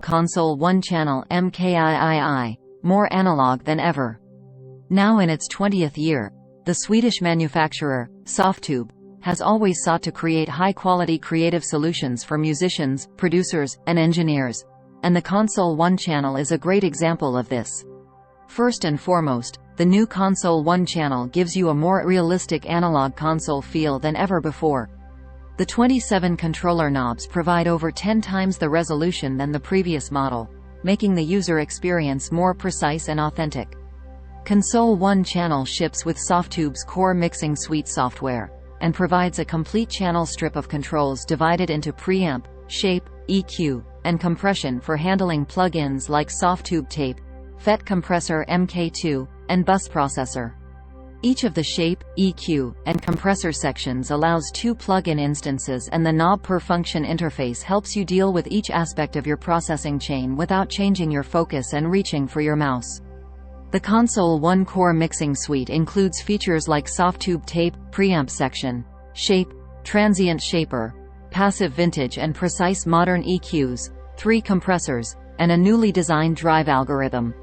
console 1 Channel MKIII, more analog than ever. Now in its 20th year, the Swedish manufacturer, Softube, has always sought to create high-quality creative solutions for musicians, producers, and engineers, and the console 1 Channel is a great example of this. First and foremost, the new console 1 Channel gives you a more realistic analog console feel than ever before. The 27 controller knobs provide over 10 times the resolution than the previous model, making the user experience more precise and authentic. Console 1 Channel ships with Softube's core mixing suite software, and provides a complete channel strip of controls divided into preamp, shape, EQ, and compression for handling plugins like Softube Tape, FET Compressor MK2, and Bus Processor. Each of the shape, EQ, and compressor sections allows 2 plug-in instances, and the knob per function interface helps you deal with each aspect of your processing chain without changing your focus and reaching for your mouse. The Console 1 core mixing suite includes features like Softube Tape, preamp section, shape, transient shaper, passive vintage and precise modern EQs, 3 compressors, and a newly designed drive algorithm.